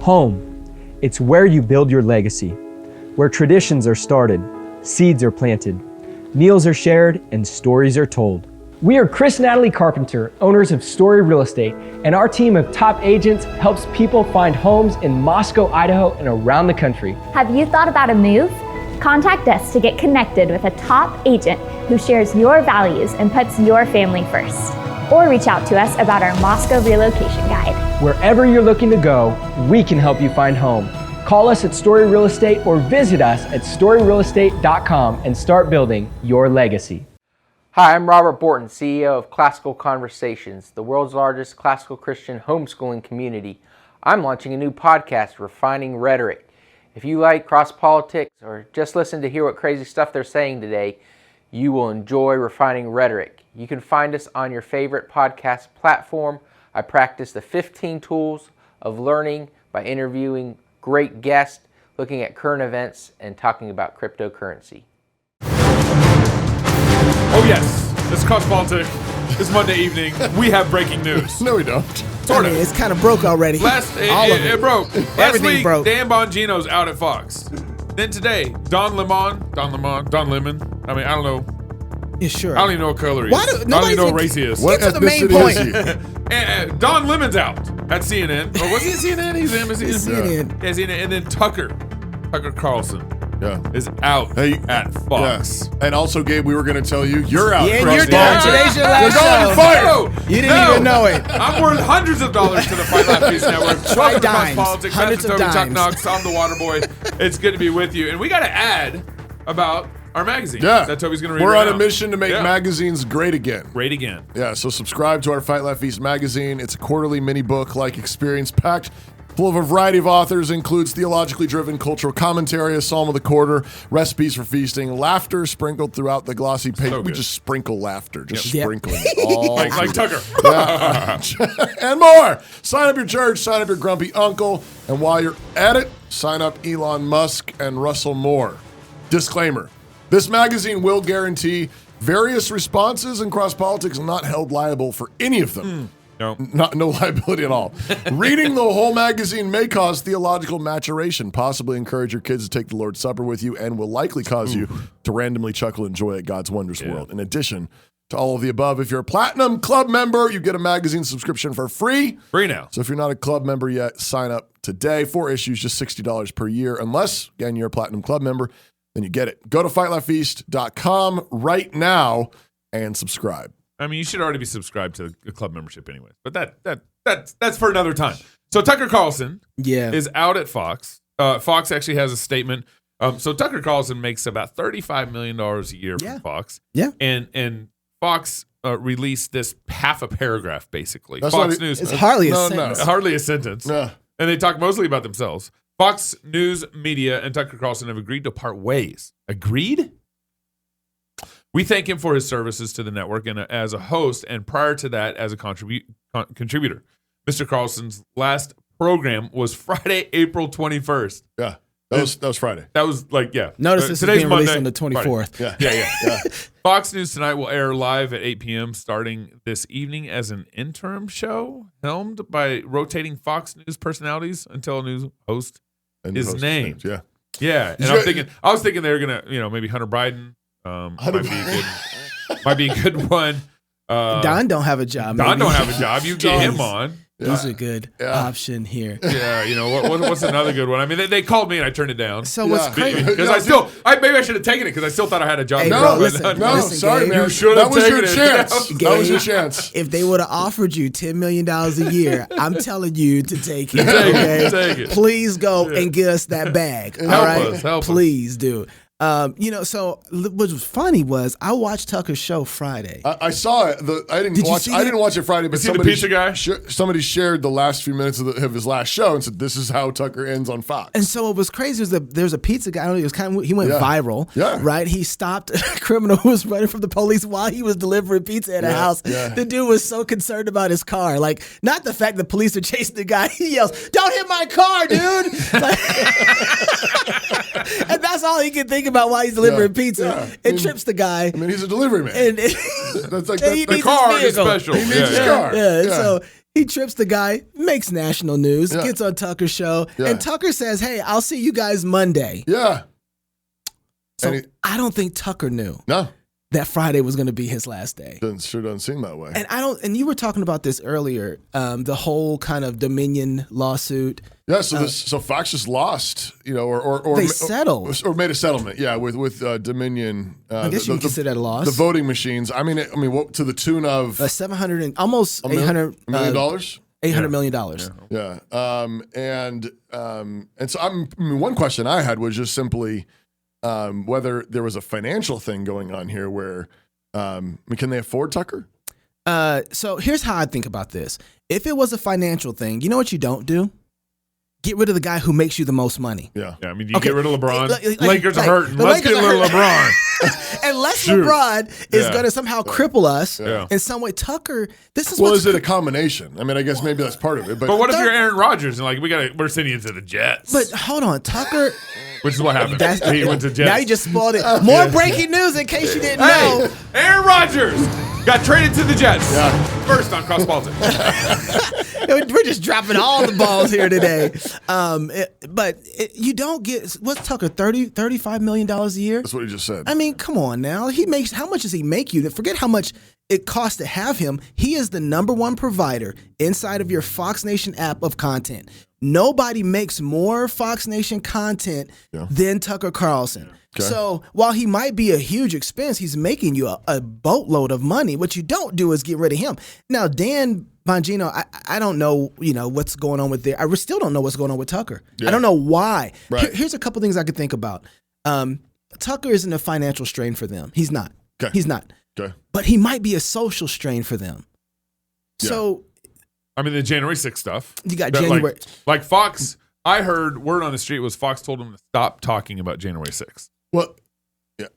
Home. It's where you build your legacy, where traditions are started, seeds are planted, meals are shared, and stories are told. We are Chris and Natalie Carpenter, owners of Story Real Estate, and our team of top agents helps people find homes in Moscow, Idaho, and around the country. Have you thought about a move? Contact us to get connected with a top agent who shares your values and puts your family first. Or reach out to us about our Moscow relocation guide. Wherever you're looking to go, we can help you find home. Call us at Story Real Estate or visit us at storyrealestate.com and start building your legacy. Hi, I'm Robert Borton, CEO of Classical Conversations, the world's largest classical Christian homeschooling community. I'm launching a new podcast, Refining Rhetoric. If you like cross-politics or just listen to hear what crazy stuff they're saying today, you will enjoy Refining Rhetoric. You can find us on your favorite podcast platform. I practice the 15 tools of learning by interviewing great guests, looking at current events, and talking about cryptocurrency. Oh yes, it's Cross Politics. It's Monday evening. We have breaking news. No, we don't. Sort of. It's kind of broke already. It broke. Last Everything week, broke. Dan Bongino's out at Fox. Then today, Don Lemon. I mean, I don't know. Yeah, sure. I don't even know what color he is. I don't even know what race he is. What Get to the main ethnicity point. is he? Don Lemon's out at CNN. Or was he at CNN? He's MSC. It's CNN. Yeah, CNN. And then Tucker Carlson Yeah. is out Hey, at Fox. Yes. And also, Gabe, we were going to tell you, you're out. Yeah, Cross you're done. Politics. Today's your last You're going show. to fire. No, You didn't even know it. I'm worth hundreds of dollars to the Fight Laugh Feast Network. Welcome to Cross dimes. Politics. Hundreds Pastor of Toby, Chuck dimes. Knox. I'm the Water Boy. It's good to be with you. And we got to add about our magazine Yeah. that Toby's going to read We're right on a now. mission to make Yeah. magazines great again. Great again. Yeah, so subscribe to our Fight Laugh Feast magazine. It's a quarterly mini book-like experience packed full of a variety of authors, includes theologically driven cultural commentary, a psalm of the quarter, recipes for feasting, laughter sprinkled throughout the glossy page. So We good. just sprinkle laughter, just Yep. sprinkling it all. Like Tucker. And more. Sign up your church, sign up your grumpy uncle, and while you're at it, sign up Elon Musk and Russell Moore. Disclaimer. This magazine will guarantee various responses, and Cross Politics not held liable for any of them. No. No liability at all. Reading the whole magazine may cause theological maturation, possibly encourage your kids to take the Lord's Supper with you, and will likely cause you to randomly chuckle and enjoy at God's wondrous world. In addition to all of the above, if you're a Platinum Club member, you get a magazine subscription for free. Free now. So if you're not a club member yet, sign up today. 4 issues, just $60 per year. Unless, again, you're a Platinum Club member, then you get it. Go to fightlaughfeast.com right now and subscribe. I mean, you should already be subscribed to a club membership anyway. But that's for another time. So Tucker Carlson is out at Fox. Fox actually has a statement. So Tucker Carlson makes about $35 million a year from Fox. Yeah. And Fox released this half a paragraph, basically. That's Fox not- News. It's hardly a No, sentence. Hardly a sentence. Yeah. And they talk mostly about themselves. Fox News Media and Tucker Carlson have agreed to part ways. Agreed? We thank him for his services to the network and as a host, and prior to that, as a contributor. Mr. Carlson's last program was Friday, April 21st. Yeah. That was Friday. That was like, yeah. Notice this is Today's being released Monday. on the 24th. Friday. Yeah. Fox News Tonight will air live at 8 p.m. starting this evening as an interim show helmed by rotating Fox News personalities until a new host And is host named. Yeah. Yeah, and I was thinking they were gonna, maybe Hunter Biden might be a good one. Don don't have a job. Don maybe. don't have a job. You get him on. He's a good option here. Yeah, what's another good one? I mean, they called me and I turned it down. So what's crazy? Because maybe I should have taken it because I still thought I had a job. Hey, No, bro, listen, sorry, Gabe. man. You should have That was your taken it. chance. Gabe, That was your chance. If they would have offered you $10 million a year, I'm telling you to take it. Take it. Please go and get us that bag. Help all right? us, help us. Please do. So what was funny was I watched Tucker's show Friday. I saw it. I didn't Did you watch. see I that? didn't watch it Friday, but Is he the somebody pizza guy? somebody shared the last few minutes of his last show and said, "This is how Tucker ends on Fox." And so what was crazy was that there's a pizza guy. I don't know, it was kind of, he went Yeah. viral. Yeah. Right. He stopped a criminal who was running from the police while he was delivering pizza at a house. Yeah. The dude was so concerned about his car, like not the fact the police are chasing the guy. He yells, "Don't hit my car, dude!" And that's all he can think about while he's delivering pizza. Yeah. It trips the guy. I mean, he's a delivery man. And That's like and he The needs car his is vehicle. special. He needs his car. Yeah, and Yeah. so He trips the guy, makes national news, Yeah. gets on Tucker's show, Yeah. and Tucker says, "Hey, I'll see you guys Monday." Yeah. So I don't think Tucker knew No. that Friday was going to be his last day. Sure doesn't seem that way. And I don't. And you were talking about this earlier, the whole kind of Dominion lawsuit. Yeah, so Fox just lost, or They settled. or made a settlement, with Dominion. I guess you can consider that a loss. The voting machines. I mean, what, to the tune of $700 and almost $800 million. $800 million. Yeah, and so one question I had was just simply whether there was a financial thing going on here where, can they afford Tucker? So here's how I think about this. If it was a financial thing, you know what you don't do? Get rid of the guy who makes you the most money. Yeah. I mean, you get rid of LeBron. Like, Lakers are hurting. the Let's Lakers get are rid of LeBron. Unless Shoot. LeBron is Yeah. going to somehow cripple us Yeah. in some way. Tucker, this is Well, what's is it a combination? I mean, I guess maybe that's part of it. But what if you're Aaron Rodgers and we're sending you to the Jets? But hold on, Tucker. Which is what happened. He went to Jets. Now you just spoiled it. More breaking news in case you didn't know. Aaron Rodgers got traded to the Jets. First on Cross Politics. We're just dropping all the balls here today. You don't get, what's Tucker, $35 million a year? That's what he just said. I mean, come on now. How much does he make you? Forget how much it costs to have him. He is the number one provider inside of your Fox Nation app of content. Nobody makes more Fox Nation content than Tucker Carlson. Okay. So while he might be a huge expense, he's making you a boatload of money. What you don't do is get rid of him. Now, Dan Bongino, I don't know, what's going on with there. I still don't know what's going on with Tucker. Yeah. I don't know why. Right. Here's a couple things I could think about. Tucker isn't a financial strain for them. He's not. Okay. He's not. Okay. But he might be a social strain for them. Yeah. So I mean, the January 6th stuff. you got That, January. Like Fox, I heard word on the street was Fox told him to stop talking about January 6th. Well, yeah.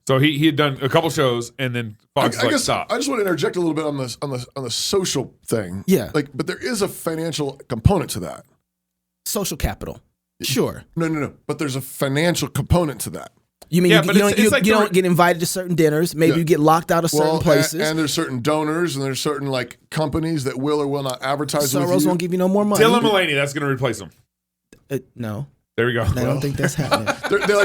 So he had done a couple shows, and then Fox I guess stop. I just want to interject a little bit on the social thing. Yeah. But there is a financial component to that. Social capital. Sure. No. But there's a financial component to that. You mean Yeah, you but it's like you don't get invited to certain dinners? Maybe you get locked out of certain places. And there's certain donors and there's certain companies that will or will not advertise with Soros you. won't give you no more money. Dylan Mullaney, that's going to replace him. No. There we go. I don't think that's happening.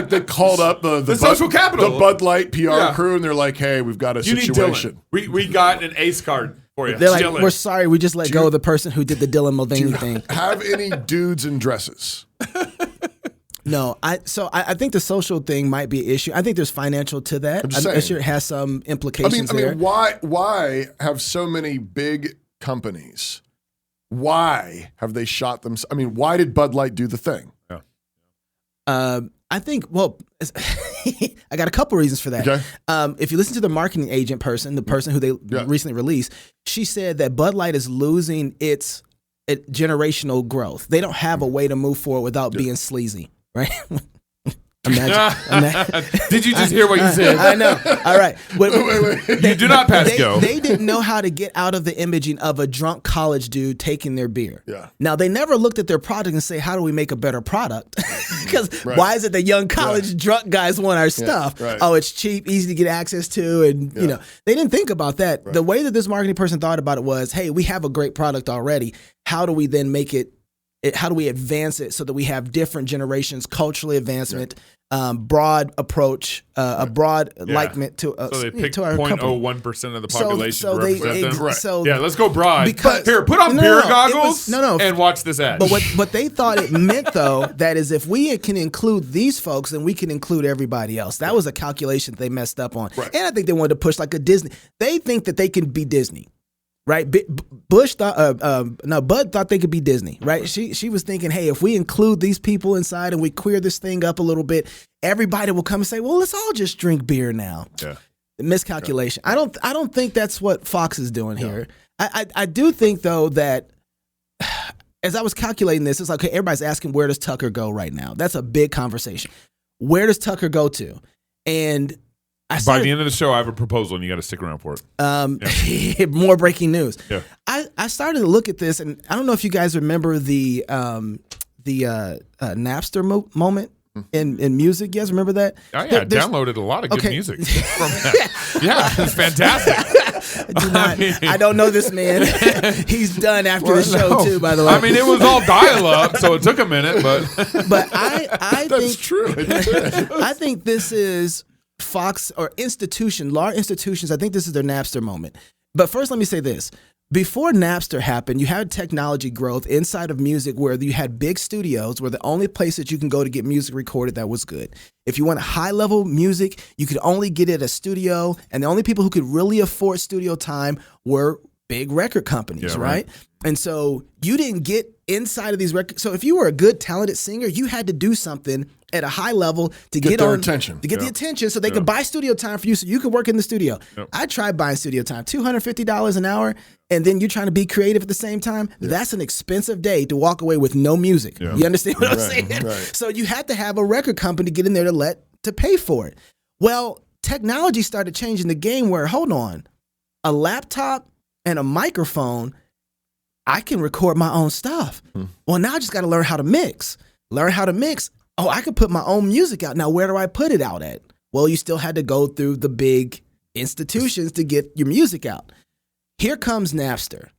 They called up the social capital, the Bud Light PR Yeah. crew, and they're like, "Hey, we've got a You need situation." Dylan. We got an ace card for you. They're like, Dylan. we're sorry, we just let go of the person who did the Dylan Mulvaney thing. Have any dudes in dresses? No, I think the social thing might be an issue. I think there's financial to that. I'm just I'm saying. sure it has some implications I there. mean, why have so many big companies? Why have they shot them? I mean, why did Bud Light do the thing? I think, I got a couple reasons for that. Okay. If you listen to the marketing agent person, the person who they recently released, she said that Bud Light is losing its generational growth. They don't have a way to move forward without being sleazy, right? Imagine. Did you just hear what you said? I know. All right. Wait. You do not pass go. They didn't know how to get out of the imaging of a drunk college dude taking their beer. Yeah. Now, they never looked at their product and say, how do we make a better product? Because why is it that young college drunk guys want our stuff? Right. Oh, it's cheap, easy to get access to. And, they didn't think about that. Right. The way that this marketing person thought about it was, hey, we have a great product already. How do we then make it? How do we advance it so that we have different generations, culturally advancement, broad approach, a broad likeness to so they picked to our company. 0.01% of the population to represent them. So yeah, let's go broad. Because, here, put on beer goggles no. and watch this ad. But what they thought it meant, though, that is if we can include these folks, then we can include everybody else. That was a calculation they messed up on. Right. And I think they wanted to push like a Disney. They think that they can be Disney. Right, Bud thought they could be Disney. Right, she was thinking, hey, if we include these people inside and we queer this thing up a little bit, everybody will come and say, well, let's all just drink beer now. Yeah, miscalculation. Yeah. I don't think that's what Fox is doing here. I do think though that as I was calculating this, it's like, okay, everybody's asking where does Tucker go right now? That's a big conversation. Where does Tucker go to? And by the end of the show, I have a proposal, and you got to stick around for it. More breaking news. Yeah. I started to look at this, and I don't know if you guys remember the Napster moment in music. You guys remember that? Oh yeah, I downloaded a lot of good music from that. Yeah, it's fantastic. I don't know this man. He's done after the show too, by the way. I mean, it was all dial-up, so it took a minute, but I That's think true. I think this is Fox or large institutions. I think this is their Napster moment. But first, let me say this. Before Napster happened, you had technology growth inside of music where you had big studios were the only place that you can go to get music recorded that was good. If you want high-level music, you could only get it at a studio, and the only people who could really afford studio time were big record companies, right? And so you didn't get inside of these records. So if you were a good, talented singer, you had to do something at a high level to get their on attention. To get the attention so they could buy studio time for you so you could work in the studio. I tried buying studio time, $250 an hour, and then you're trying to be creative at the same time. That's an expensive day to walk away with no music. You understand what I'm saying? Right. So you had to have a record company get in there to pay for it. Well, technology started changing the game where, hold on, a laptop and a microphone, I can record my own stuff. Well, now I just got to learn how to mix. Oh, I could put my own music out. Now, where do I put it out at? Well, you still had to go through the big institutions to get your music out. Here comes Napster.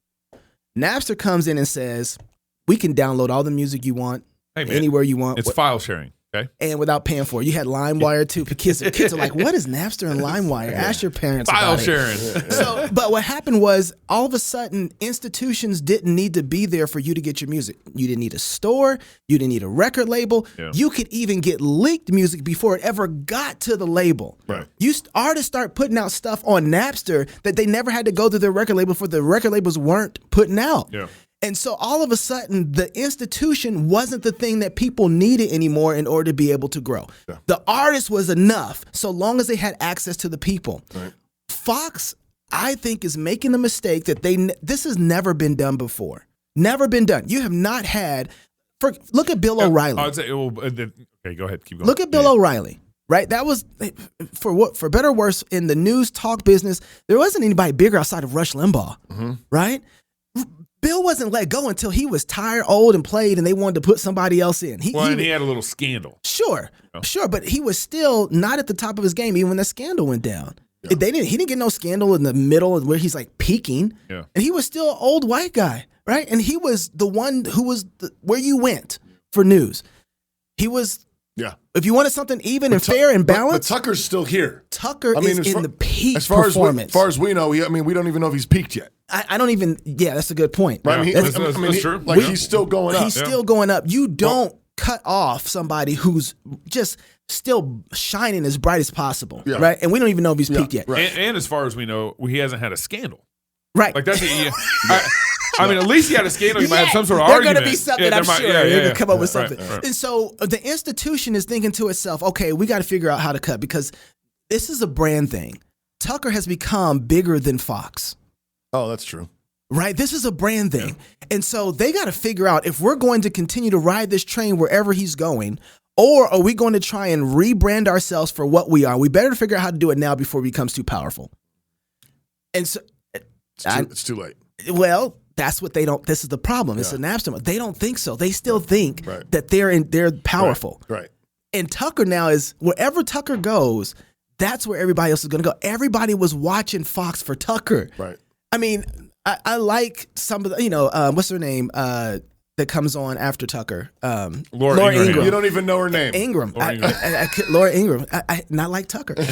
Napster comes in and says, we can download all the music you want, anywhere you want. It's file sharing. Okay. And without paying for it. You had LimeWire too. Kids are like, what is Napster and LimeWire? Ask your parents File about sharing. it. But what happened was all of a sudden institutions didn't need to be there for you to get your music. You didn't need a store. You didn't need a record label. Yeah. You could even get leaked music before it ever got to the label. Right. Artists start putting out stuff on Napster that they never had to go through their record label for. The record labels weren't putting out. Yeah. And so all of a sudden, the institution wasn't the thing that people needed anymore in order to be able to grow. Yeah. The artist was enough, so long as they had access to the people. Right. Fox, I think, is making the mistake that this has never been done before. Never been done. You have not had. Look at Bill O'Reilly. I'd say, okay, go ahead. Keep going. Look at Bill O'Reilly. Right, that was for better or worse in the news talk business. There wasn't anybody bigger outside of Rush Limbaugh. Right. Bill wasn't let go until he was tired, old, and played, and they wanted to put somebody else in. And he had a little scandal. Sure, but he was still not at the top of his game even when that scandal went down. Yeah. He didn't get no scandal in the middle where he's like peaking, and he was still an old white guy, right? And he was the one who was where you went for news. He was. Yeah. If you wanted something even and fair and balanced. But Tucker's still here. Tucker is in the peak performance. As far as we know, we don't even know if he's peaked yet. I don't even. Yeah, that's a good point. Right? Yeah. That's true. Like he's still going up. He's still going up. You don't cut off somebody who's just still shining as bright as possible, right? And we don't even know if he's peaked yet. Right. And as far as we know, he hasn't had a scandal. Right. Like that's I mean, at least he had a scandal. He might have some sort of argument. There's going to be something, I'm sure. He can come up with something. Right. And so the institution is thinking to itself, okay, we got to figure out how to cut because this is a brand thing. Tucker has become bigger than Fox. Oh, that's true. Right? This is a brand thing. And so they got to figure out if we're going to continue to ride this train wherever he's going, or are we going to try and rebrand ourselves for what we are? We better figure out how to do it now before it becomes too powerful. And so it's too late. Well, that's what they don't. This is the problem. It's an Napster. They don't think so. They still think that they're powerful. Right. And Tucker now is wherever Tucker goes, that's where everybody else is going to go. Everybody was watching Fox for Tucker. Right. I mean, I like some of the, what's her name that comes on after Tucker? Laura Ingraham. You don't even know her name. Ingram. Laura Ingraham. I not like Tucker. And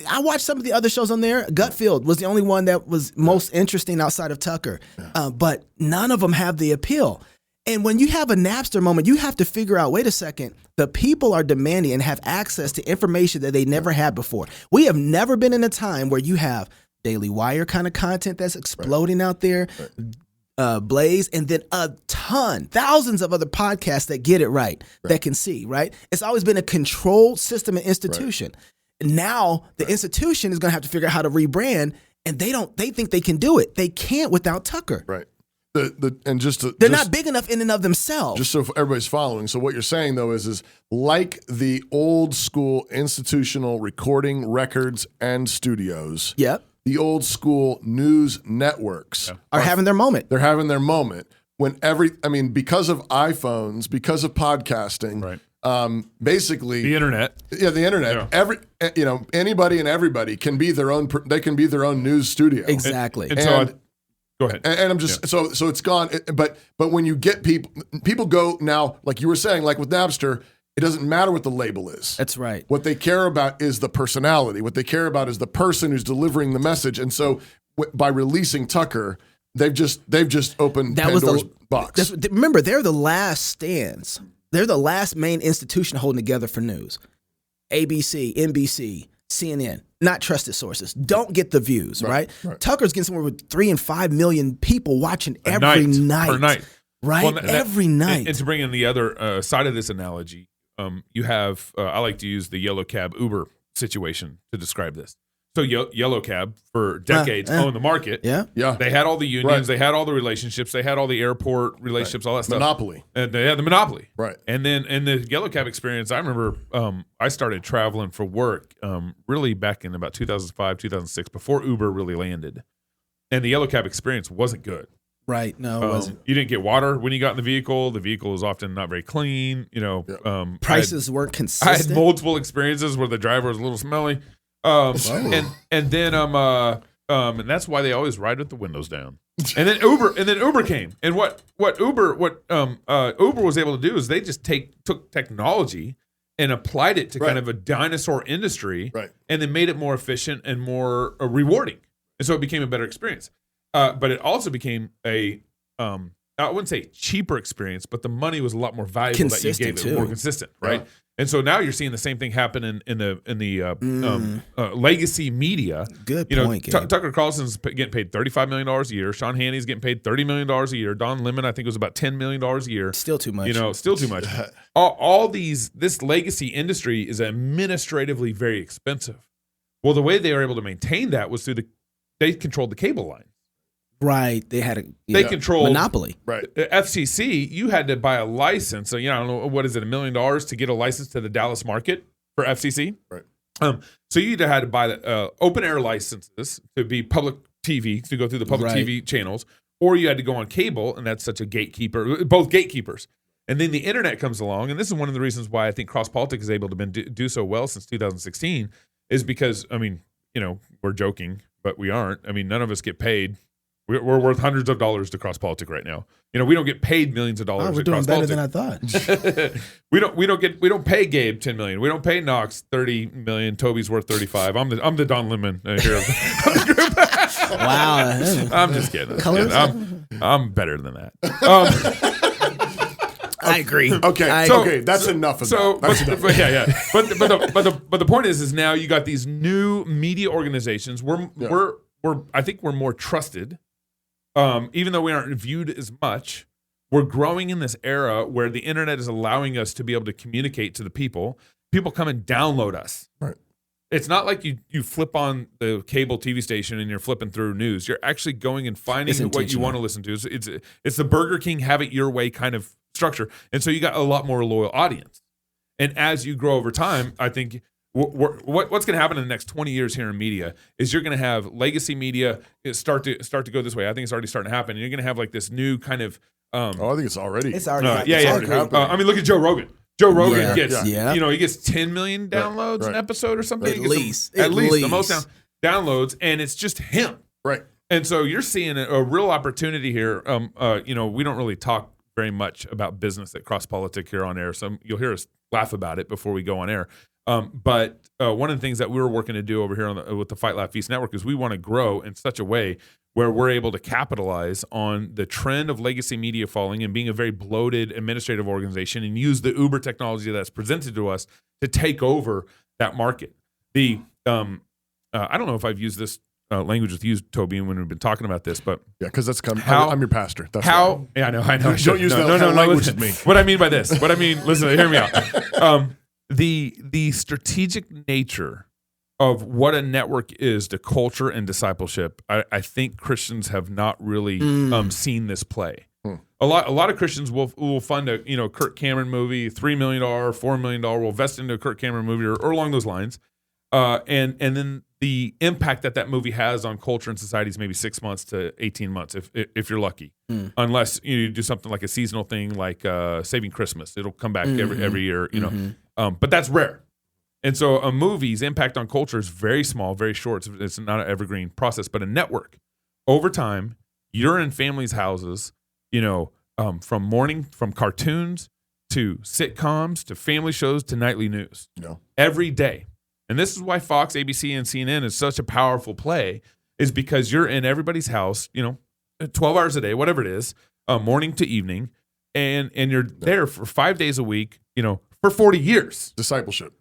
I watched some of the other shows on there. Gutfield was the only one that was most interesting outside of Tucker. But none of them have the appeal. And when you have a Napster moment, you have to figure out, wait a second, the people are demanding and have access to information that they never had before. We have never been in a time where you have Daily Wire kind of content that's exploding out there. Blaze, and then thousands of other podcasts that get it right, that can see, right? It's always been a controlled system and institution. And now the institution is going to have to figure out how to rebrand, and they think they can do it. They can't without Tucker. Right. They're not big enough in and of themselves. Just so everybody's following. So what you're saying though is like the old school institutional recording records and studios. Yep. The old school news networks are having their moment. They're having their moment when because of iPhones, because of podcasting, basically The internet. Yeah, the internet. Yeah. Anybody and everybody can be their own. They can be their own news studio. Exactly. And so go ahead. And I'm just so it's gone. But when you get people go now, like you were saying, like with Napster, it doesn't matter what the label is. That's right. What they care about is the personality. What they care about is the person who's delivering the message. And so by releasing Tucker, they've just opened Pandora's box. Remember, they're the last stands. They're the last main institution holding together for news. ABC, NBC, CNN, not trusted sources. Don't get the views, right? Tucker's getting somewhere with 3 and 5 million people watching every night. Per night. Right? Well, every night. And to bring in the other side of this analogy, you have, I like to use the yellow cab Uber situation to describe this. So Yellow Cab for decades owned the market. Yeah. They had all the unions. They had all the relationships. They had all the airport relationships, all that stuff. Monopoly. And they had the monopoly. Right. And then in the Yellow Cab experience, I remember I started traveling for work really back in about 2005, 2006, before Uber really landed. And the Yellow Cab experience wasn't good. Right. No, it wasn't. You didn't get water when you got in the vehicle. The vehicle was often not very clean. Prices weren't I consistent. had multiple experiences where the driver was a little smelly. And then and that's why they always ride with the windows down. And then Uber came. And what Uber was able to do is they just took technology and applied it to kind of a dinosaur industry, and then made it more efficient and more rewarding. And so it became a better experience. But it also became a I wouldn't say cheaper experience, but the money was a lot more valuable that you gave it, more consistent, right? Yeah. And so now you're seeing the same thing happen in the legacy media. Good point, Gabe. Tucker Carlson's getting paid $35 million a year. Sean Hannity's getting paid $30 million a year. Don Lemon, I think, was about $10 million a year. Still too much. Still too much. all this legacy industry is administratively very expensive. Well, the way they were able to maintain that was they controlled the cable line. Right. They had they controlled monopoly. Right. FCC, you had to buy a license. So, I don't know, what is it, $1 million to get a license to the Dallas market for FCC? Right. So you either had to buy the open air licenses to be public TV, to go through the public TV channels, or you had to go on cable, and that's such a gatekeeper, both gatekeepers. And then the internet comes along, and this is one of the reasons why I think Cross Politics is able to do so well since 2016, is because, we're joking, but we aren't. None of us get paid. We're worth hundreds of dollars to Cross Politic right now. We don't get paid millions of dollars. We're doing better than I thought. we don't pay Gabe $10 million. We don't pay Knox $30 million. Toby's worth $35. I'm the Don Lemon here of the group. Wow. I'm just kidding. I'm better than that. I agree. Okay, that's enough of that. That's enough. But the point is now you got these new media organizations. I think we're more trusted, even though we aren't viewed as much. We're growing in this era where the internet is allowing us to be able to communicate to the people. People come and download us. Right. It's not like you flip on the cable TV station and you're flipping through news. You're actually going and finding what you want to listen to. It's the Burger King have it your way kind of structure. And so you got a lot more loyal audience. And as you grow over time, I think what's going to happen in the next 20 years here in media is you're going to have legacy media start to go this way. I think it's already starting to happen. And you're going to have like this new kind of. I think it's already. It's already. happening. Look at Joe Rogan. Joe Rogan gets, he gets 10 million downloads an episode or something. At least the most downloads, and it's just him. Right. And so you're seeing a real opportunity here. We don't really talk very much about business at Cross Politic here on air. So you'll hear us laugh about it before we go on air. But one of the things that we were working to do over here with the Fight Laugh Feast Network is we want to grow in such a way where we're able to capitalize on the trend of legacy media falling and being a very bloated administrative organization and use the Uber technology that's presented to us to take over that market. I don't know if I've used this language with you, Toby, when we've been talking about this, but because that's I'm your pastor. That's how? Yeah, I know. Don't use that language with me. What I mean by this, listen, hear me out. The strategic nature of what a network is to culture and discipleship, I think Christians have not really seen this play. A lot of Christians will fund a Kirk Cameron movie, $3 million, $4 million, will invest into a Kirk Cameron movie or along those lines, and then the impact that movie has on culture and society is maybe 6 months to 18 months, if you're lucky. Unless you do something like a seasonal thing, like Saving Christmas, it'll come back every year. But that's rare. And so a movie's impact on culture is very small, very short. It's not an evergreen process. But a network, over time, you're in families' houses, from cartoons to sitcoms to family shows to nightly news every day. And this is why Fox, ABC, and CNN is such a powerful play, is because you're in everybody's house, 12 hours a day, whatever it is, morning to evening, and you're there for 5 days a week, for 40 years. Discipleship.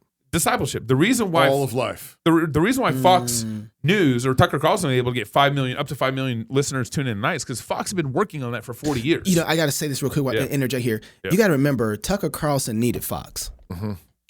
The reason why all of life. The reason why Fox News or Tucker Carlson are able to get up to 5 million listeners tune in nights, because Fox has been working on that for 40 years. I got to say this real quick. Interject here. You got to remember, Tucker Carlson needed Fox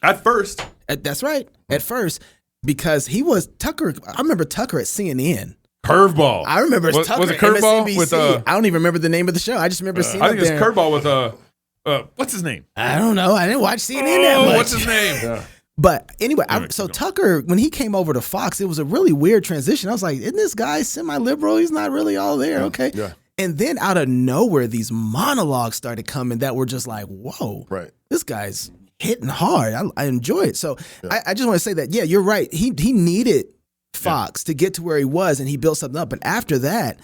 at first. That's right. At first, because he was Tucker. I remember Tucker at CNN. Curveball. I remember Tucker was it Curveball MSNBC. with I don't even remember the name of the show. I just remember seeing. I think it's Curveball with what's his name? I don't know. I didn't watch CNN that much. What's his name? But anyway, so Tucker, when he came over to Fox, it was a really weird transition. I was like, isn't this guy semi-liberal? He's not really all there. Okay. Yeah. And then out of nowhere, these monologues started coming that were just like, whoa, this guy's hitting hard. I enjoy it. So I just want to say that, you're right. He needed Fox to get to where he was, and he built something up. And after that,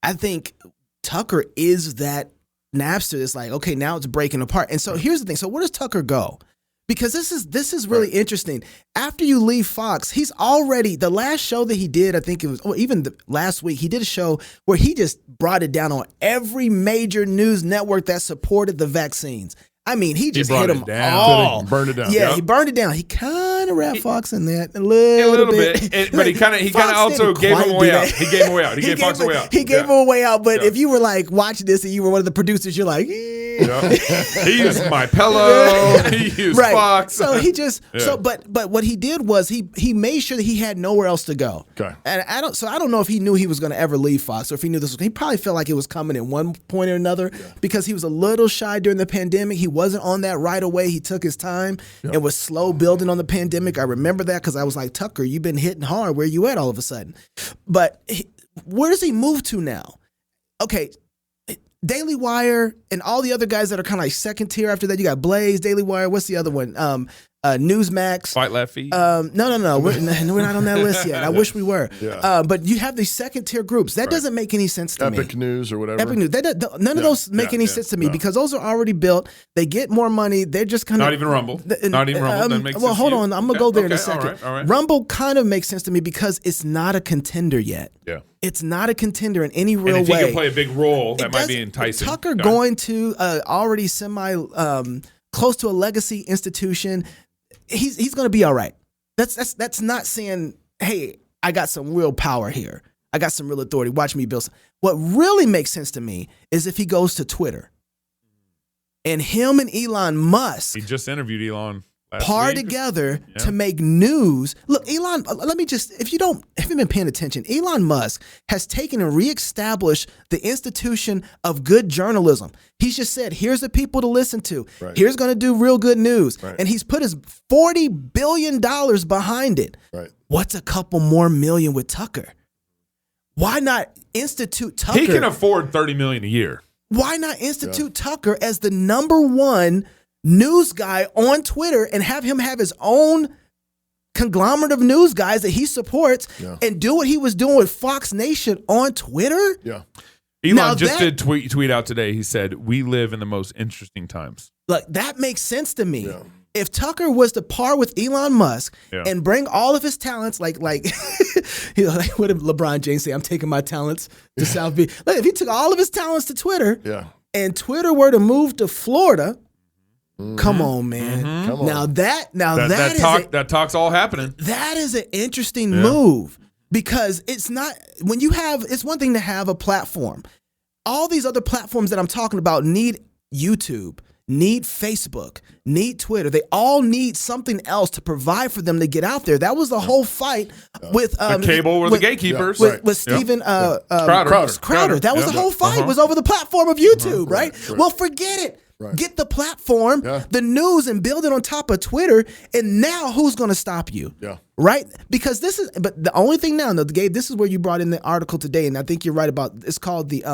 I think Tucker is that Napster that's like, okay, now it's breaking apart. And so here's the thing. So where does Tucker go? Because this is really interesting. After you leave Fox, he's already, the last show that he did, I think it was, even last week, he did a show where he just brought it down on every major news network that supported the vaccines. I mean, he just hit them all. Burned it down. Yeah, he burned it down. He kind of wrapped Fox in that a little bit. But he kind of also gave him a way out. He gave him a way out. He gave Fox a way out. He gave him a way out. But if you were like watching this and you were one of the producers, you're like, he used my pillow. He used Fox. So he just but what he did was he made sure that he had nowhere else to go. Okay. And I don't know if he knew he was going to ever leave Fox, or if he knew this. He probably felt like it was coming at one point or another because he was a little shy during the pandemic. He wasn't on that right away. He took his time and was slow building on the pandemic. I remember that because I was like, Tucker, you've been hitting hard. Where you at all of a sudden? But where does he move to now? Okay, Daily Wire and all the other guys that are kind of like second tier after that. You got Blaze, Daily Wire. What's the other one? Newsmax. Fight Left Feet. No. We're not on that list yet. I wish we were. But you have these second tier groups. That doesn't make any sense to me. Epic News or whatever. Epic News. None of those make any sense to me because those are already built. They get more money. They're just kind of. Not even Rumble. Not even Rumble. That makes sense. Well, hold on. I'm going to go there in a second. All right. Rumble kind of makes sense to me because it's not a contender yet. Yeah. It's not a contender in any real way. And if he can play a big role, that might be enticing. Tucker going to already close to a legacy institution. He's going to be all right. That's not saying, hey, I got some real power here. I got some real authority. Watch me build. What really makes sense to me is if he goes to Twitter and him and Elon Musk. He just interviewed Elon. Par together to make news. Look, Elon, let me just, if you've been paying attention, Elon Musk has taken and reestablished the institution of good journalism. He's just said, here's the people to listen to. Right. Here's going to do real good news. Right. And he's put his $40 billion behind it. Right. What's a couple more million with Tucker? Why not institute Tucker? He can afford $30 million a year. Why not institute Tucker as the number one news guy on Twitter and have him have his own conglomerate of news guys that he supports and do what he was doing with Fox Nation on Twitter? Yeah. Elon did tweet out today. He said, we live in the most interesting times. Look, that makes sense to me. Yeah. If Tucker was to par with Elon Musk and bring all of his talents, like what did LeBron James say? I'm taking my talents to South Beach. Like, if he took all of his talents to Twitter and Twitter were to move to Florida, come on, man. Come on. That talk's all happening. That is an interesting move because it's not it's one thing to have a platform. All these other platforms that I'm talking about need YouTube, need Facebook, need Twitter. They all need something else to provide for them to get out there. That was the whole fight with the cable or the gatekeepers with Stephen Crowder. That was the whole fight was over the platform of YouTube, right? Well, forget it. Right. Get the platform, the news, and build it on top of Twitter. And now who's going to stop you? Yeah. Right? Because but the only thing now, Gabe, this is where you brought in the article today, and I think you're right about, it's called the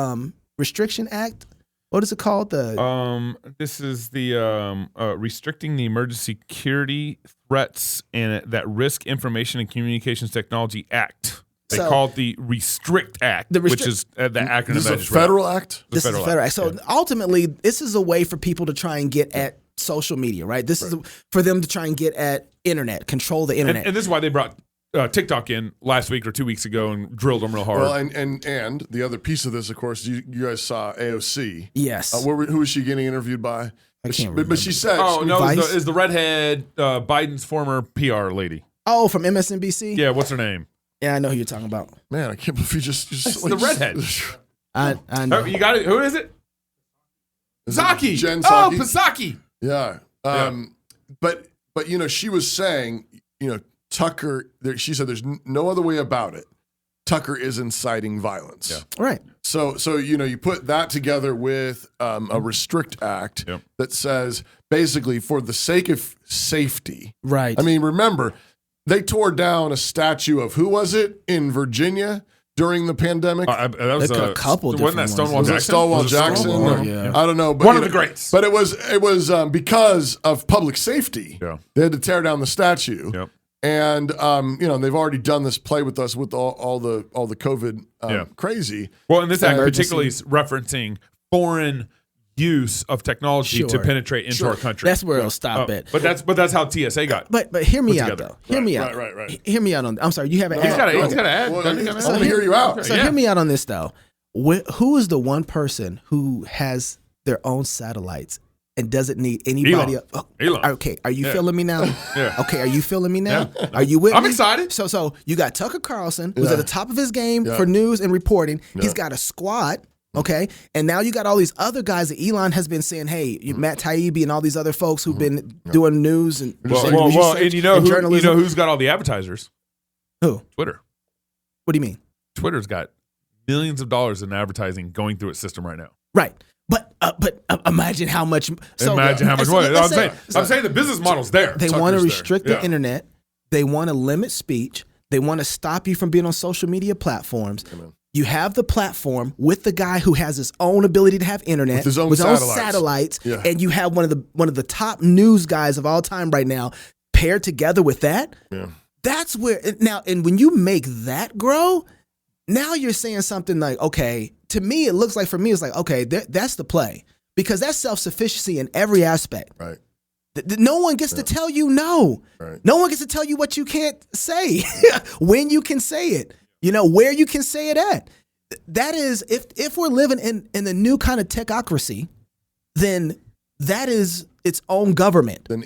Restriction Act. What is it called? This is the Restricting the Emergency Security Threats and that Risk Information and Communications Technology Act. They call it the Restrict Act, which is the acronym. This is a federal act? This is a federal act. So ultimately, this is a way for people to try and get at social media, right? This is for them to try and get at internet, control the internet. And this is why they brought TikTok in last week or 2 weeks ago and drilled them real hard. Well, and the other piece of this, of course, you guys saw AOC. Yes. Who was she getting interviewed by? I can't remember. But she said... Oh, no, is the redhead Biden's former PR lady. Oh, from MSNBC? Yeah, what's her name? Yeah, I know who you're talking about. Man, I can't believe you just it's the redhead. I know. You got it? Who is it? Psaki. Jen Oh, Psaki. Psaki. Yeah. But she was saying, Tucker, she said there's no other way about it. Tucker is inciting violence. Yeah. Right. So you put that together with a Restrict Act that says basically for the sake of safety. Right. I mean, remember, they tore down a statue of, who was it, in Virginia during the pandemic? That was a couple Wasn't that different Stonewall ones. Jackson? Was it Stonewall Jackson? Stonewall, yeah. I don't know. But, One of the greats. But it was because of public safety. Yeah. They had to tear down the statue. Yep. And they've already done this play with us with all the COVID crazy. Well, and this act particularly is referencing foreign use of technology to penetrate into our country. That's where it'll stop it. But that's how TSA got. But hear me out together. though. Hear me out. Right. Hear me out on. I'm sorry. You haven't. He's got to add. Well, I want to hear you out. So hear me out on this though. Who is the one person who has their own satellites and doesn't need anybody? Elon. Okay, are you feeling me now? Yeah. Okay, are you feeling me now? Are you with me? I'm excited. So you got Tucker Carlson, who's at the top of his game for news and reporting. He's got a squad. Okay, and now you got all these other guys that Elon has been saying, hey, Matt Taibbi and all these other folks who've been doing news and and journalism. you know who's got all the advertisers? Who? Twitter. What do you mean? Twitter's got millions of dollars in advertising going through its system right now. Right. But imagine how much. Imagine how much money. I'm saying the business model's there. They want to restrict the internet. They want to limit speech. They want to stop you from being on social media platforms. Amen. You have the platform with the guy who has his own ability to have internet, with his own satellites, and you have one of the top news guys of all time right now paired together with that. Yeah. That's where now, and when you make that grow, now you're saying something like, okay, to me, it looks like for me, it's like, okay, that's the play, because that's self-sufficiency in every aspect. Right. No one gets to tell you no. Right. No one gets to tell you what you can't say, when you can say it, where you can say it at. That is, if we're living in the new kind of techocracy, then that is its own government. Then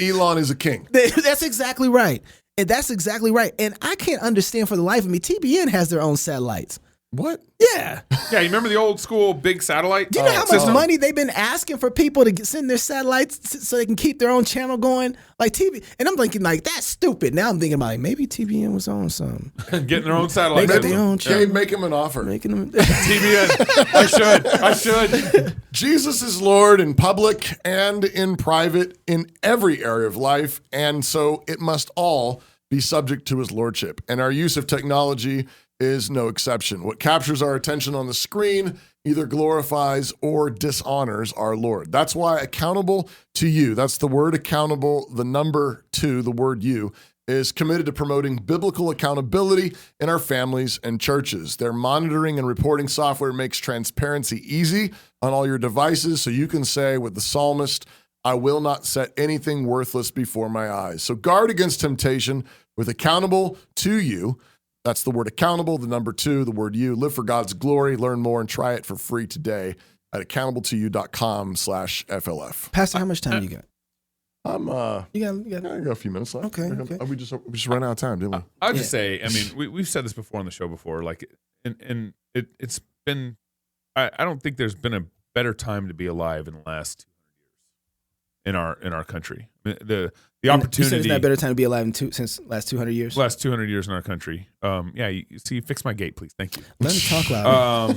Elon is a king. That's exactly right. And that's exactly right. And I can't understand for the life of me, TBN has their own satellites. What? Yeah. Yeah, you remember the old school big satellite? Do you know how much money they've been asking for people to send their satellites so they can keep their own channel going? Like TV. And I'm thinking, like, that's stupid. Now I'm thinking about, like, maybe TBN was on something. Getting their own satellite. They got their own channel. Hey, make him an offer. Making them. TBN. I should. Jesus is Lord in public and in private, in every area of life. And so it must all be subject to his lordship. And our use of technology is no exception. What captures our attention on the screen either glorifies or dishonors our Lord. That's why accountable to you, that's the word accountable, the number 2, the word you, is committed to promoting biblical accountability in our families and churches. Their monitoring and reporting software makes transparency easy on all your devices, so you can say with the psalmist, I will not set anything worthless before my eyes. So guard against temptation with accountable to you. That's the word accountable, the number 2, the word you. Live for God's glory. Learn more and try it for free today at accountable2you.com/FLF. Pastor, how much time you got? I got a few minutes left. Okay. We just ran out of time, didn't we? I'll just say, I mean, we've said this before on the show before, like, and it's been, I don't think there's been a better time to be alive in the last 200 years in our country. The opportunity. You said it's not a better time to be alive since last 200 years? Last 200 years in our country. You see, fix my gate, please. Thank you. Let me talk loud.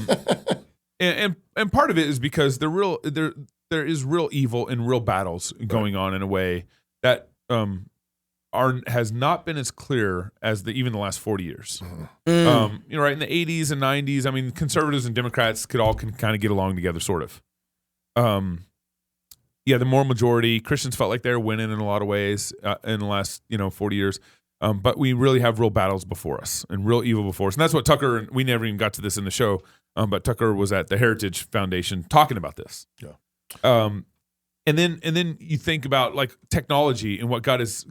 And part of it is because there is real evil and real battles going on in a way that has not been as clear as even the last 40 years. Right in the 80s and 90s, I mean, conservatives and Democrats could kind of get along together, sort of. The moral majority, Christians felt like they were winning in a lot of ways in the last 40 years. But we really have real battles before us and real evil before us. And that's what Tucker, we never even got to this in the show, but Tucker was at the Heritage Foundation talking about this. Yeah. And then you think about like technology and what God is,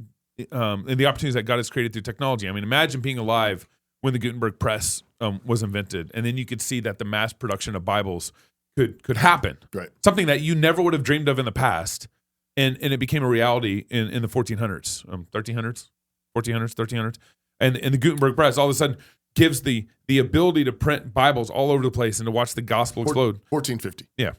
and the opportunities that God has created through technology. I mean, imagine being alive when the Gutenberg press was invented, and then you could see that the mass production of Bibles could happen. Right. Something that you never would have dreamed of in the past, and it became a reality in the 1400s, 1300s, 1400s, 1300s, and the Gutenberg press all of a sudden gives the ability to print Bibles all over the place and to watch the gospel explode. 1450. Yeah.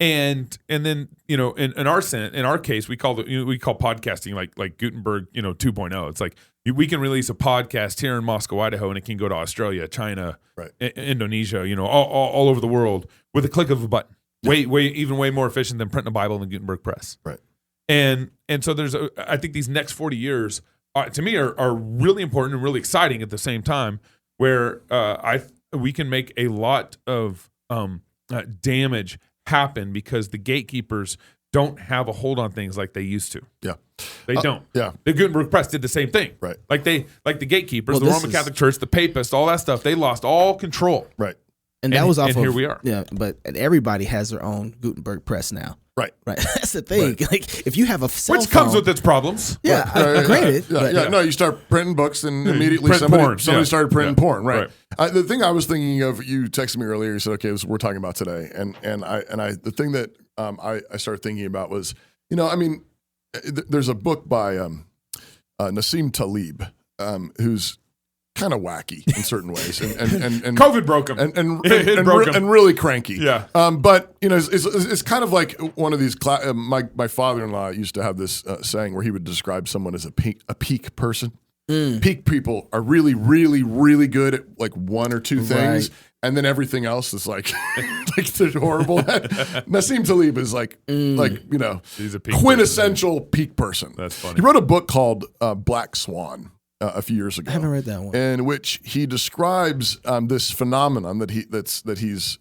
And then in our case we call podcasting like Gutenberg 2.0. It's like we can release a podcast here in Moscow, Idaho, and it can go to Australia, China, right. Indonesia, all over the world with a click of a button. Way more efficient than printing a Bible in the Gutenberg press. Right. And so I think these next 40 years to me are really important and really exciting at the same time, where we can make a lot of damage happen because the gatekeepers don't have a hold on things like they used to. Yeah. They don't. Yeah. The Gutenberg press did the same thing. Right. Like the gatekeepers, the Roman Catholic Church, the papists, all that stuff, they lost all control. Right. And that was off of, here we are. Yeah, but everybody has their own Gutenberg press now. Right. That's the thing. Right. Like if you have a cell which comes with its problems. Yeah, granted. No, you start printing books and immediately somebody started printing porn. Right. The thing I was thinking of, you texted me earlier. You said, "Okay, this is what we're talking about today," and the thing that I started thinking about was, there's a book by Nassim Taleb, who's kind of wacky in certain ways, and COVID broke him, and really cranky. Yeah. But it's kind of like one of these. My father-in-law used to have this saying where he would describe someone as a peak person. Peak people are really, really, really good at like one or two things, and then everything else is like they're horrible. Nassim Taleb is he's a quintessential peak person. That's funny. He wrote a book called Black Swan a few years ago. I haven't read that one. In which he describes this phenomenon that he's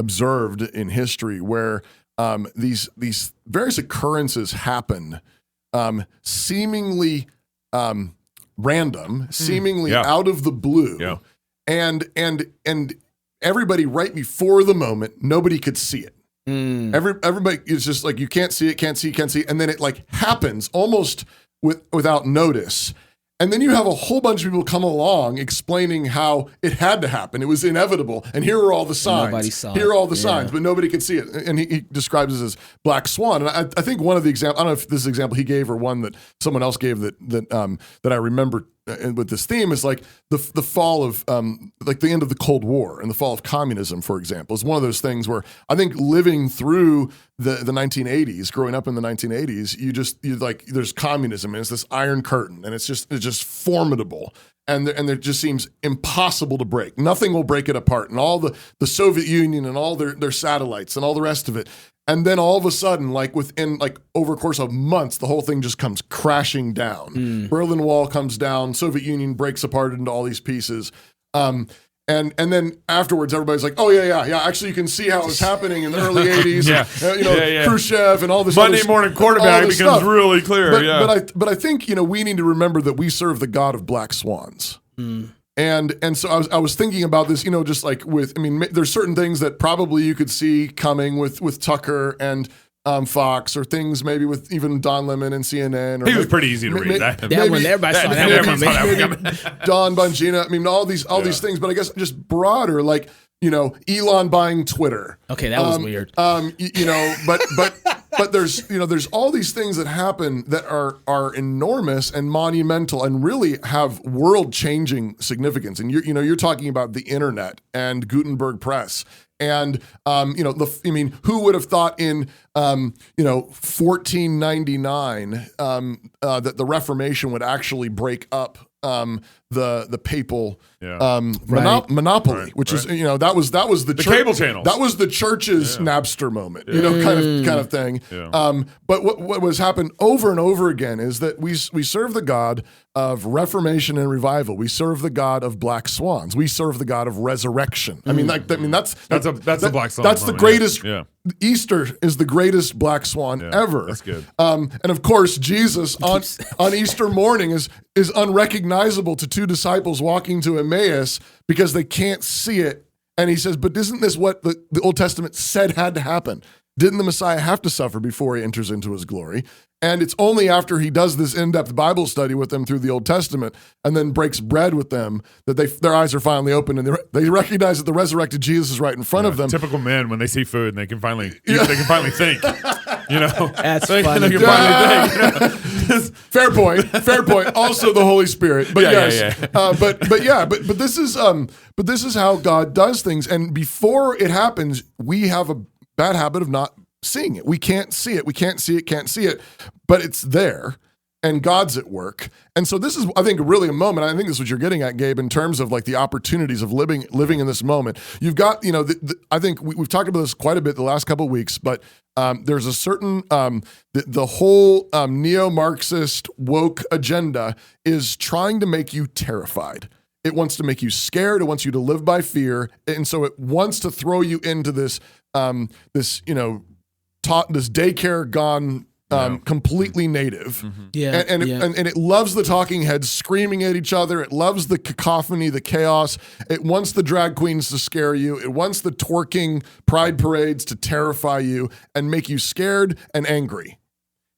observed in history, where these various occurrences happen, seemingly random, seemingly out of the blue, and everybody right before the moment, nobody could see it. Everybody is just like, you can't see it, and then it like happens almost without notice. And then you have a whole bunch of people come along explaining how it had to happen. It was inevitable. And here are all the signs. Nobody saw here are all the signs, but nobody could see it. And he describes it as Black Swan. And I think one of the examples, I don't know if this is an example he gave or one that someone else gave that I remember with this theme, is like the fall of like the end of the Cold War and the fall of communism, for example, is one of those things where I think living through the 1980s, growing up in the 1980s, you like there's communism and it's this iron curtain and it's just formidable. And it just seems impossible to break. Nothing will break it apart. And all the Soviet Union and all their satellites and all the rest of it. And then all of a sudden, like within like over a course of months, the whole thing just comes crashing down. Berlin Wall comes down. Soviet Union breaks apart into all these pieces. And then afterwards, everybody's like, oh, yeah. Actually, you can see how it was happening in the early 80s. Khrushchev and all this Monday morning quarterback becomes stuff. Really clear. But I think, we need to remember that we serve the God of black swans. And so I was thinking about this, just like there's certain things that probably you could see coming with Tucker and Fox, or things maybe with even Don Lemon and CNN. Or he was pretty easy to read. That one, everybody saw that one coming. Don Bongina, all these things, but I guess just broader, like, Elon buying Twitter. Okay, that was weird. But there's all these things that happen that are enormous and monumental and really have world-changing significance. And you're talking about the internet and Gutenberg press. And who would have thought in 1499 that the Reformation would actually break up the papal Right. monopoly, Right, which is right. that was the cable channels. That was the church's Napster moment, kind of thing. Yeah. But what was happened over and over again is that we serve the God of reformation and revival. We serve the God of black swans. We serve the God of resurrection. I mean, that's the black swan That's the moment, greatest. yeah. Easter is the greatest black swan ever. That's good. And of course, Jesus on Easter morning is unrecognizable to two disciples walking to Emmaus because they can't see it. And he says, but isn't this what the Old Testament said had to happen? Didn't the Messiah have to suffer before he enters into his glory? And it's only after he does this in-depth Bible study with them through the Old Testament and then breaks bread with them that their eyes are finally open and they recognize that the resurrected Jesus is right in front of them. Typical men when they see food and they can finally think. That's they funny. can finally think. Fair point. Also the Holy Spirit. But but this is how God does things. And before it happens, we have a bad habit of not seeing it. We can't see it. Can't see it, but it's there. And God's at work. And so this is, I think, really a moment. I think this is what you're getting at, Gabe, in terms of like the opportunities of living in this moment. You've got, I think we've talked about this quite a bit the last couple of weeks, but there's a certain, the whole neo-Marxist woke agenda is trying to make you terrified. It wants to make you scared. It wants you to live by fear. And so it wants to throw you into this, this daycare gone, completely native. Yeah, and it loves the talking heads screaming at each other. It loves the cacophony, the chaos. It wants the drag queens to scare you. It wants the twerking pride parades to terrify you and make you scared and angry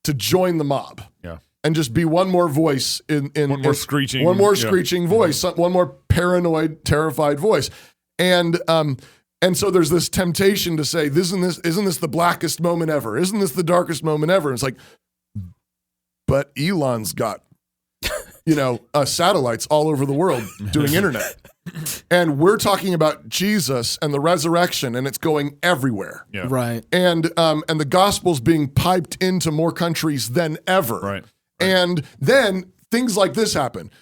to join the mob. Yeah. And just be one more voice in one more screeching voice, one more paranoid, terrified voice. And so there's this temptation to say, isn't this the blackest moment ever? Isn't this the darkest moment ever? And it's like, but Elon's got, satellites all over the world doing internet. And we're talking about Jesus and the resurrection, and it's going everywhere. Yeah. Right. And the gospel's being piped into more countries than ever. Right. And then things like this happen.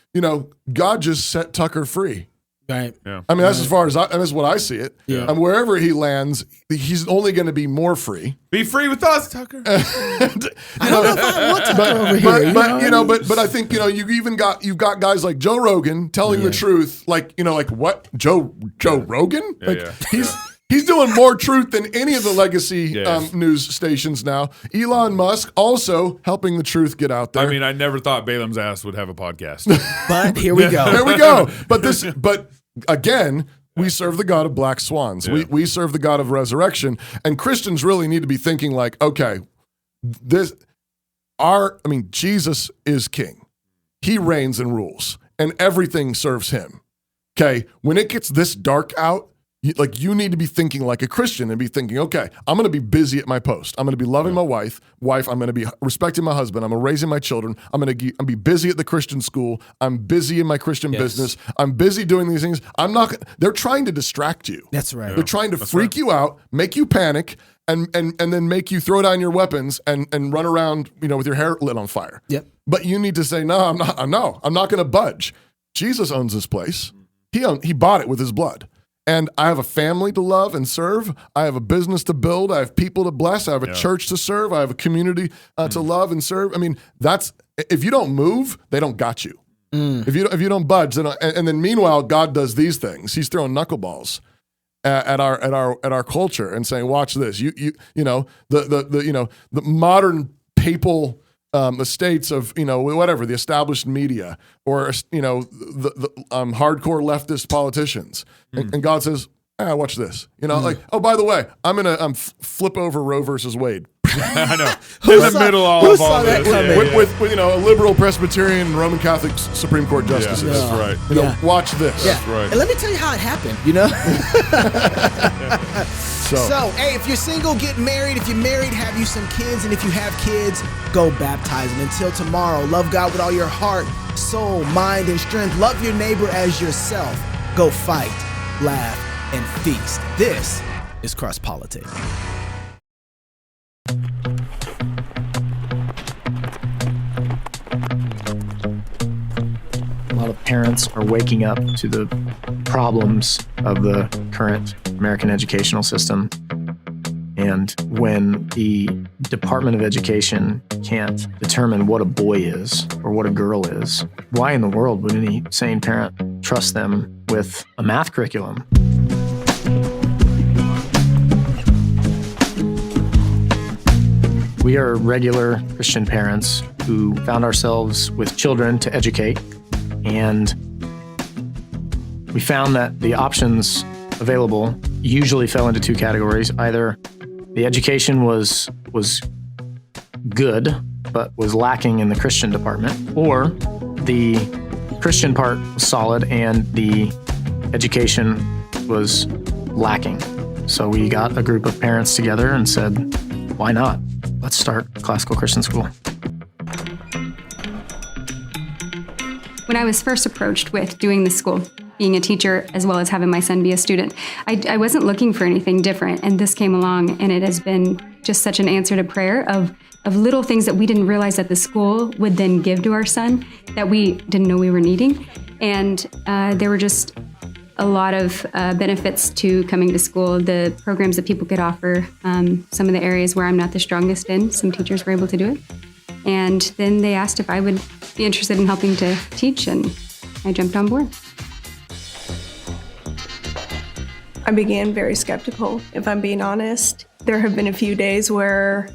God just set Tucker free. Right. Yeah. I mean, that's as far as that's what I see it. Yeah. And wherever he lands, he's only going to be more free. Be free with us, Tucker. I don't know if I want Tucker over here. But I think you've got guys like Joe Rogan telling the truth. Like what Joe Rogan? He's doing more truth than any of the legacy news stations now. Elon Musk also helping the truth get out there. I mean, I never thought Balaam's ass would have a podcast. But here we go. There we go. But again, we serve the God of black swans. Yeah. We serve the God of resurrection. And Christians really need to be thinking like, okay, Jesus is king. He reigns and rules, and everything serves him. Okay, when it gets this dark out, you need to be thinking like a Christian and be thinking, okay, I'm going to be busy at my post. I'm going to be loving my wife. I'm going to be respecting my husband. I'm going to raising my children. I'm going to be busy at the Christian school. I'm busy in my Christian business. I'm busy doing these things. They're trying to distract you. That's right. They're trying to freak you out, make you panic, and then make you throw down your weapons and run around, with your hair lit on fire. Yep. But you need to say, no, I'm not going to budge. Jesus owns this place. He bought it with his blood. And I have a family to love and serve. I have a business to build. I have people to bless. I have a church to serve. I have a community to love and serve. I mean, if you don't move, they don't got you. If you don't budge, and then meanwhile, God does these things. He's throwing knuckleballs at our culture and saying, "Watch this." The modern papal estates of whatever the established media or the hardcore leftist politicians, and God says, watch this. Oh, by the way, I'm gonna flip over Roe versus Wade. I know. In the middle of all this, with a liberal Presbyterian and Roman Catholic Supreme Court justices. Yeah, that's right. Watch this. Yeah. That's right. And let me tell you how it happened. So, hey, if you're single, get married. If you're married, have you some kids. And if you have kids, go baptize them. Until tomorrow, love God with all your heart, soul, mind, and strength. Love your neighbor as yourself. Go fight, laugh, and feast. This is Cross Politics. A lot of parents are waking up to the problems of the current American educational system. And when the Department of Education can't determine what a boy is or what a girl is, why in the world would any sane parent trust them with a math curriculum? We are regular Christian parents who found ourselves with children to educate, and we found that the options available usually fell into two categories. Either the education was good, but was lacking in the Christian department, or the Christian part was solid and the education was lacking. So we got a group of parents together and said, why not? Let's start Classical Christian School. When I was first approached with doing this school, being a teacher as well as having my son be a student, I wasn't looking for anything different, and this came along, and it has been just such an answer to prayer of little things that we didn't realize that the school would then give to our son that we didn't know we were needing. And there were just a lot of benefits to coming to school. The programs that people could offer, some of the areas where I'm not the strongest in, some teachers were able to do it. And then they asked if I would be interested in helping to teach, and I jumped on board. I began very skeptical, if I'm being honest. There have been a few days where,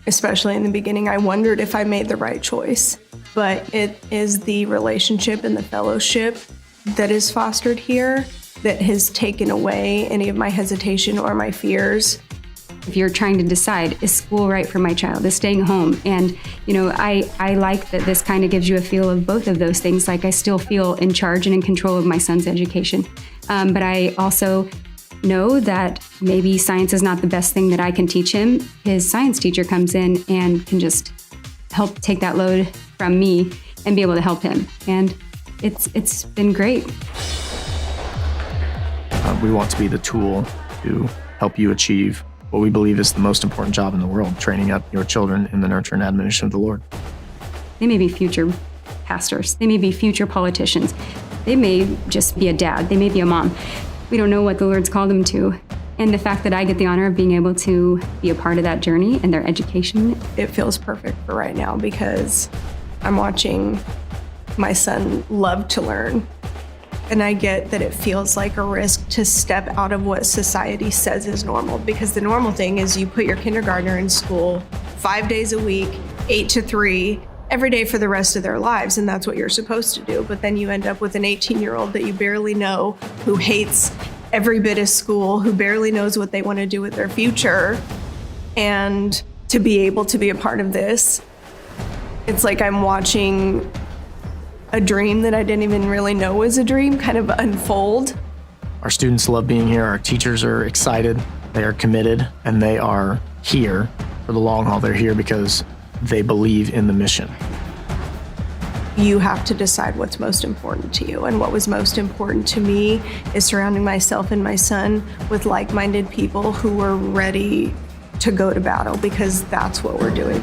especially in the beginning, I wondered if I made the right choice. But it is the relationship and the fellowship that is fostered here that has taken away any of my hesitation or my fears. If you're trying to decide, is school right for my child? Is staying home? And, I like that this kind of gives you a feel of both of those things. Like, I still feel in charge and in control of my son's education. But I also know that maybe science is not the best thing that I can teach him. His science teacher comes in and can just help take that load from me and be able to help him. And it's been great. We want to be the tool to help you achieve what we believe is the most important job in the world, training up your children in the nurture and admonition of the Lord. They may be future pastors. They may be future politicians. They may just be a dad. They may be a mom. We don't know what the Lord's called them to. And the fact that I get the honor of being able to be a part of that journey and their education. It feels perfect for right now because I'm watching my son love to learn. And I get that it feels like a risk to step out of what society says is normal, because the normal thing is you put your kindergartner in school 5 days a week, 8 to 3, every day for the rest of their lives, and that's what you're supposed to do. But then you end up with an 18-year-old that you barely know, who hates every bit of school, who barely knows what they want to do with their future. And to be able to be a part of this, it's like I'm watching a dream that I didn't even really know was a dream kind of unfold. Our students love being here. Our teachers are excited. They are committed, and they are here for the long haul. They're here because they believe in the mission. You have to decide what's most important to you. And what was most important to me is surrounding myself and my son with like-minded people who were ready to go to battle, because that's what we're doing.